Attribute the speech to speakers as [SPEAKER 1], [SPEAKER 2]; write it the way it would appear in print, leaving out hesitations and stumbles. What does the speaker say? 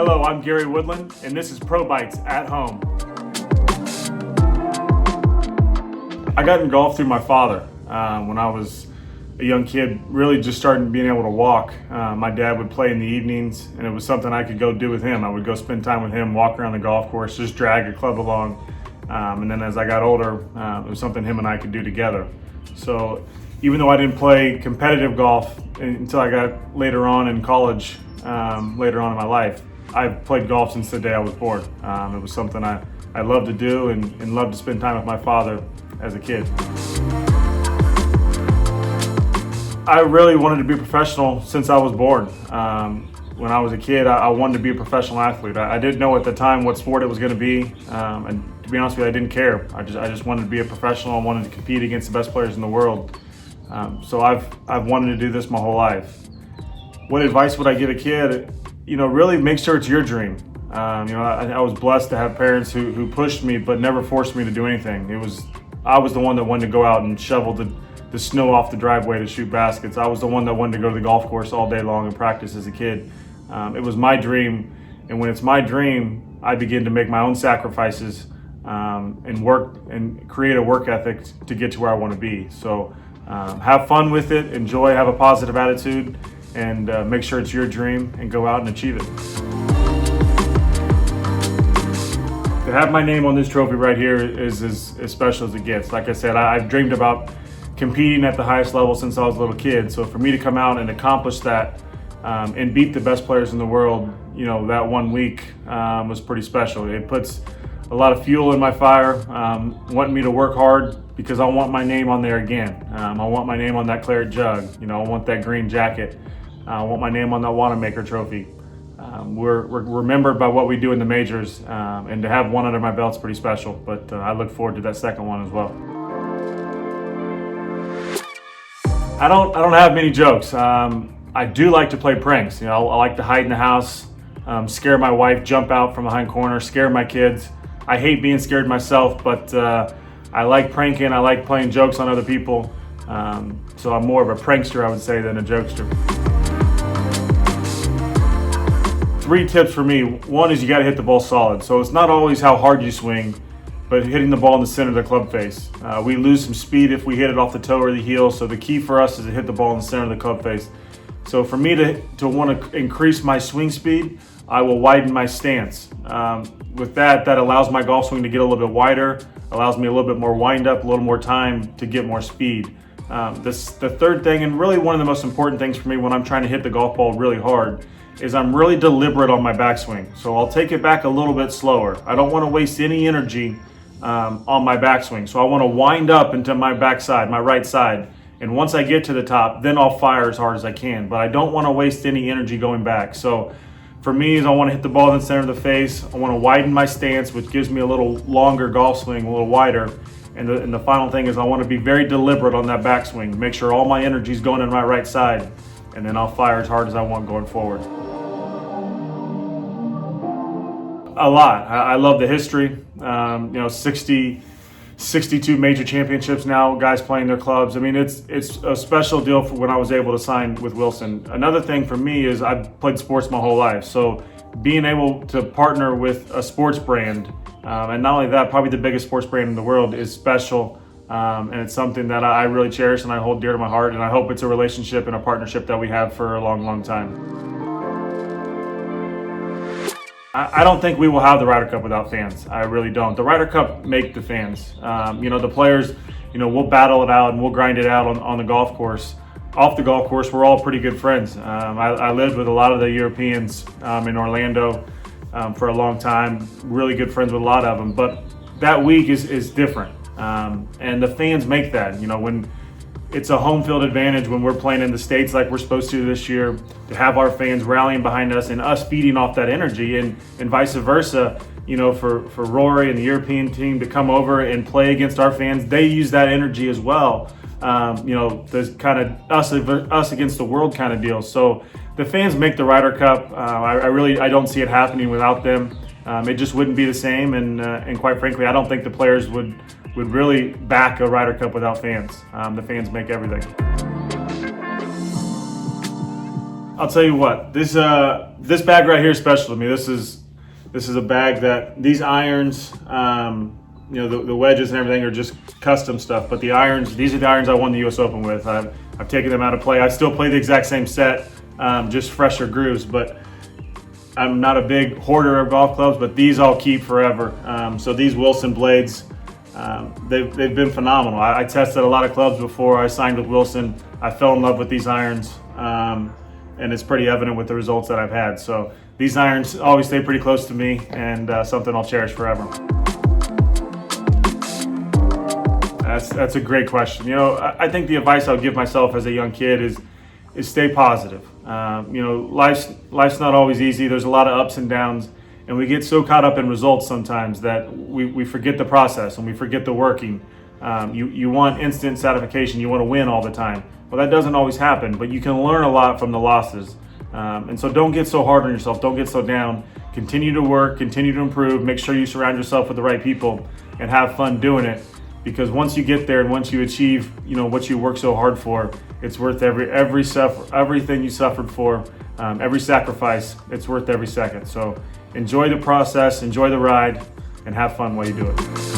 [SPEAKER 1] Hello, I'm Gary Woodland, and this is Pro Bites at Home. I got in golf through my father when I was a young kid, really just starting being able to walk. My dad would play in the evenings, and it was something I could go do with him. I would go spend time with him, walk around the golf course, just drag a club along. And then as I got older, it was something him and I could do together. So even though I didn't play competitive golf until I got later on in college, later on in my life, I've played golf since the day I was born. It was something I loved to do and loved to spend time with my father as a kid. I really wanted to be a professional since I was born. When I was a kid, I wanted to be a professional athlete. I didn't know at the time what sport it was going to be, and to be honest with you, I didn't care. I just wanted to be a professional. I wanted to compete against the best players in the world. So I've wanted to do this my whole life. What advice would I give a kid? Really make sure it's your dream. I was blessed to have parents who pushed me but never forced me to do anything. I was the one that wanted to go out and shovel the snow off the driveway to shoot baskets. I was the one that wanted to go to the golf course all day long and practice as a kid. It was my dream, and when it's my dream, I begin to make my own sacrifices and work and create a work ethic to get to where I want to be. So have fun with it, enjoy, have a positive attitude, and make sure it's your dream and go out and achieve it. To have my name on this trophy right here is as special as it gets. Like I said, I've dreamed about competing at the highest level since I was a little kid. So for me to come out and accomplish that and beat the best players in the world, that 1 week was pretty special. It puts a lot of fuel in my fire, wanting me to work hard because I want my name on there again. I want my name on that claret jug. I want that green jacket. I want my name on that Wanamaker trophy. We're remembered by what we do in the majors, and to have one under my belt is pretty special, but I look forward to that second one as well. I don't have many jokes. I do like to play pranks. I like to hide in the house, scare my wife, jump out from behind corner, scare my kids. I hate being scared myself, but I like pranking. I like playing jokes on other people. So I'm more of a prankster, I would say, than a jokester. 3 tips for me. One is you got to hit the ball solid. So it's not always how hard you swing, but hitting the ball in the center of the club face. We lose some speed if we hit it off the toe or the heel. So the key for us is to hit the ball in the center of the club face. So for me to want to increase my swing speed, I will widen my stance. With that allows my golf swing to get a little bit wider, allows me a little bit more wind up, a little more time to get more speed. The third thing, and really one of the most important things for me when I'm trying to hit the golf ball really hard, is I'm really deliberate on my backswing. So I'll take it back a little bit slower. I don't want to waste any energy on my backswing. So I want to wind up into my backside, my right side. And once I get to the top, then I'll fire as hard as I can. But I don't want to waste any energy going back. So for me, I want to hit the ball in the center of the face. I want to widen my stance, which gives me a little longer golf swing, a little wider. And the final thing is I want to be very deliberate on that backswing. Make sure all my energy is going in my right side. And then I'll fire as hard as I want going forward. A lot. I love the history. 62 major championships now, guys playing their clubs. I mean, it's a special deal for when I was able to sign with Wilson. Another thing for me is I've played sports my whole life. So being able to partner with a sports brand, and not only that, probably the biggest sports brand in the world, is special. And it's something that I really cherish and I hold dear to my heart. And I hope it's a relationship and a partnership that we have for a long, long time. I don't think we will have the Ryder Cup without fans. I really don't. The Ryder Cup make the fans. The players, we'll battle it out and we'll grind it out on the golf course. Off the golf course, we're all pretty good friends. I lived with a lot of the Europeans in Orlando for a long time. Really good friends with a lot of them. But that week is different. And the fans make that. When it's a home field advantage when we're playing in the States like we're supposed to this year, to have our fans rallying behind us and us feeding off that energy, and vice versa, for Rory and the European team to come over and play against our fans, they use that energy as well. The kind of us against the world kind of deal. So the fans make the Ryder Cup. I don't see it happening without them. It just wouldn't be the same, and quite frankly, I don't think the players would really back a Ryder Cup without fans. The fans make everything. I'll tell you what, this bag right here is special to me. This is a bag that these irons, the wedges and everything are just custom stuff. But the irons, these are the irons I won the U.S. Open with. I've taken them out of play. I still play the exact same set, just fresher grooves. But I'm not a big hoarder of golf clubs, but these I'll keep forever. So these Wilson blades, they've been phenomenal. I tested a lot of clubs before I signed with Wilson. I fell in love with these irons, and it's pretty evident with the results that I've had. So these irons always stay pretty close to me, and something I'll cherish forever. That's a great question. I think the advice I would give myself as a young kid is stay positive. Life's not always easy. There's a lot of ups and downs, and we get so caught up in results sometimes that we forget the process and we forget the working. You want instant satisfaction. You want to win all the time. Well, that doesn't always happen, but you can learn a lot from the losses. And so don't get so hard on yourself. Don't get so down. Continue to work, continue to improve. Make sure you surround yourself with the right people and have fun doing it. Because once you get there and once you achieve, what you work so hard for, it's worth everything you suffered for, every sacrifice. It's worth every second. So enjoy the process, enjoy the ride, and have fun while you do it.